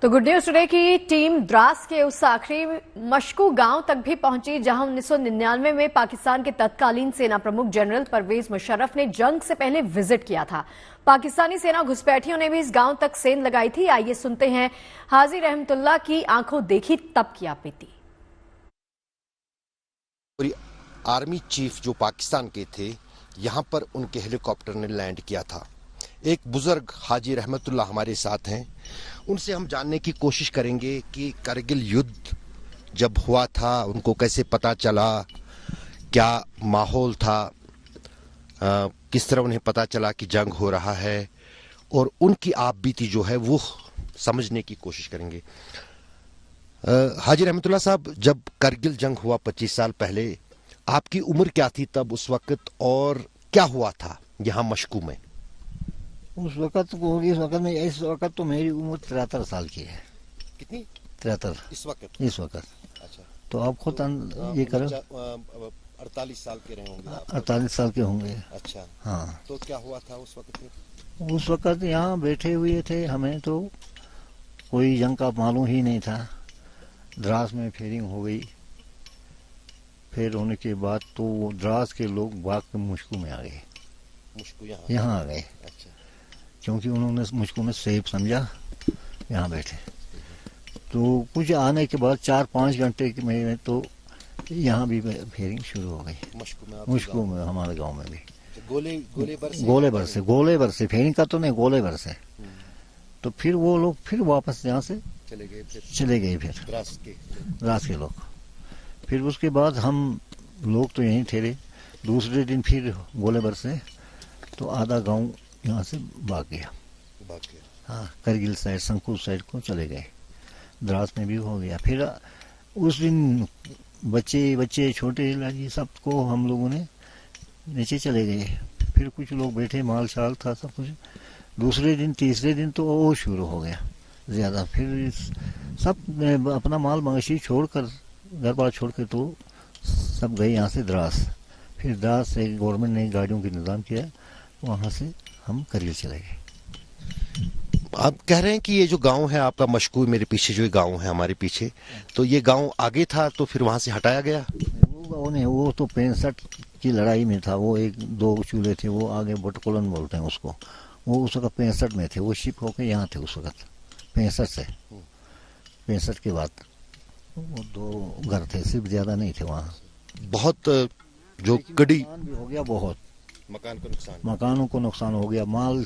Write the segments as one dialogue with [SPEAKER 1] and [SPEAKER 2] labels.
[SPEAKER 1] तो good news today की team Dras के उस आखिरी मशकू गांव तक भी पहुंची जहां 1999 में पाकिस्तान के तत्कालीन सेना प्रमुख जनरल परवेज मुशर्रफ ने जंग से पहले विजिट किया था। पाकिस्तानी सेना घुसपैठियों ने भी इस गांव तक सेंध लगाई थी। आइए सुनते हैं हाजी रहमतुल्लाह की आंखों देखी तब की आप बीती।
[SPEAKER 2] आर्मी चीफ जो पाकिस्तान के थे, यहाँ पर उनके हेलीकॉप्टर ने लैंड किया था। एक बुजुर्ग हाजी रहमतुल्लाह हमारे साथ हैं, उनसे हम जानने की कोशिश करेंगे कि करगिल युद्ध जब हुआ था उनको कैसे पता चला, क्या माहौल था, किस तरह उन्हें पता चला कि जंग हो रहा है, और उनकी आप बीती जो है वो समझने की कोशिश करेंगे। हाजी रहमतुल्लाह साहब, जब करगिल जंग हुआ 25 साल पहले, आपकी उम्र क्या थी तब उस वक्त, और क्या हुआ था यहाँ मशकू में?
[SPEAKER 3] उस वक्त इस वक्त तो मेरी उम्र 73 साल की है।
[SPEAKER 2] कितनी?
[SPEAKER 3] 73
[SPEAKER 2] इस वक्त। अच्छा, तो
[SPEAKER 3] आप खुद ये करो
[SPEAKER 2] 48 साल के रहे होंगे आप।
[SPEAKER 3] 48 साल के होंगे।
[SPEAKER 2] अच्छा,
[SPEAKER 3] हाँ।
[SPEAKER 2] तो क्या हुआ था उस वक्त फिर?
[SPEAKER 3] उस वक्त यहाँ बैठे हुए थे, हमें तो कोई जंग का मालूम ही नहीं था। द्रास में फेयरिंग हो गई, फिर होने के बाद तो वो द्रास के लोग भाग के मुश्कू में आ गए।
[SPEAKER 2] मुश्कू
[SPEAKER 3] यहाँ आ गए।
[SPEAKER 2] अच्छा,
[SPEAKER 3] क्योंकि उन्होंने मुझको में सेफ समझा, यहाँ बैठे। तो कुछ आने के बाद 4-5 घंटे में तो यहाँ भी फेयरिंग शुरू हो गई। मुश्कू में हमारे गांव में भी गोले भर से फेयरिंग का तो नहीं, गोले भर से। तो फिर वो लोग फिर वापस यहाँ से चले गए फिर द्रास के लोग। फिर उसके बाद हम लोग तो यहीं ठहरे। दूसरे दिन फिर गोले भर से तो आधा गांव यहाँ से भाग गया। हाँ, करगिल साइड, संकुल साइड को चले गए। द्रास में भी हो गया। फिर उस दिन बच्चे छोटे लड़की सबको हम लोगों ने नीचे चले गए। फिर कुछ लोग बैठे, माल शाल था सब कुछ। दूसरे दिन तीसरे दिन तो वो शुरू हो गया ज्यादा। फिर सब अपना माल मवेशी छोड़कर, घर बार छोड़ के तो सब गए यहाँ से द्रास। फिर द्रास से गवर्नमेंट ने गाड़ियों का इंतजाम किया, वहाँ से हम करगिल चले गए।
[SPEAKER 2] आप कह रहे हैं कि ये जो गांव है आपका मशकू, मेरे पीछे जो गांव है हमारे पीछे, तो ये गांव आगे था तो फिर वहां से हटाया गया?
[SPEAKER 3] वो गांव नहीं, वो तो 65 की लड़ाई में था। वो 1-2 चूल्हे थे, वो आगे बटकोलन बोलते हैं उसको। वो उस वक्त 65 में थे, वो शिप होके यहाँ थे उस वक्त 65 से। 65 के बाद वो 2 घर थे, सिर्फ ज्यादा नहीं थे वहाँ।
[SPEAKER 2] बहुत जो कड़ी
[SPEAKER 3] भी हो गया, बहुत
[SPEAKER 2] मकानों
[SPEAKER 3] को नुकसान हो गया। माल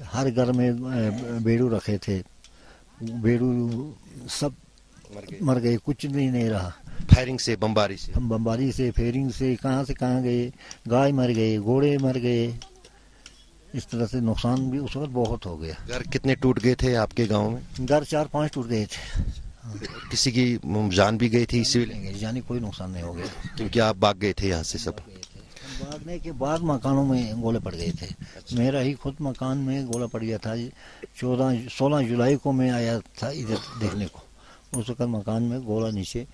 [SPEAKER 3] हर घर में बेड़ू रखे थे, बेड़ू सब मर गए, कुछ नहीं रहा।
[SPEAKER 2] फायरिंग से, बमबारी से
[SPEAKER 3] फेयरिंग से कहाँ गए। गाय मर गए, घोड़े मर गए। इस तरह से नुकसान भी उस वक्त बहुत हो गया।
[SPEAKER 2] घर कितने टूट गए थे आपके गांव में?
[SPEAKER 3] घर 4-5 टूट गए थे।
[SPEAKER 2] किसी की जान भी गई थी? सिविल
[SPEAKER 3] जानी कोई नुकसान नहीं हो गया,
[SPEAKER 2] क्योंकि आप भाग गए थे यहाँ से सब।
[SPEAKER 3] भागने के बाद मकानों में गोले पड़ गए थे। मेरा ही खुद मकान में गोला पड़ गया था। 16 जुलाई को मैं आया था इधर देखने को। उस वक्त मकान में गोला नीचे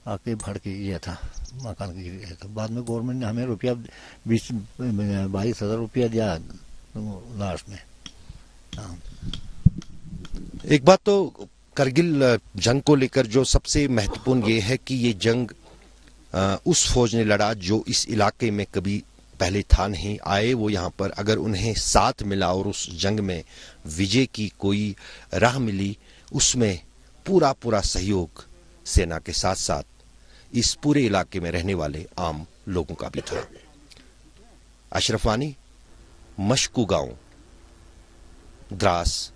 [SPEAKER 3] आके भड़ के गया था, मकान गिर गया था। बाद में गवर्नमेंट ने हमें 22,000 रुपया दिया लास्ट में।
[SPEAKER 2] एक बात तो करगिल जंग को लेकर जो सबसे महत्वपूर्ण ये है कि ये जंग उस फौज ने लड़ा जो इस इलाके में कभी पहले था नहीं। आए वो यहाँ पर, अगर उन्हें साथ मिला और उस जंग में विजय की कोई राह मिली, उसमें पूरा सहयोग सेना के साथ साथ इस पूरे इलाके में रहने वाले आम लोगों का भी था। अशरफ वानी, मशकू गांव, द्रास।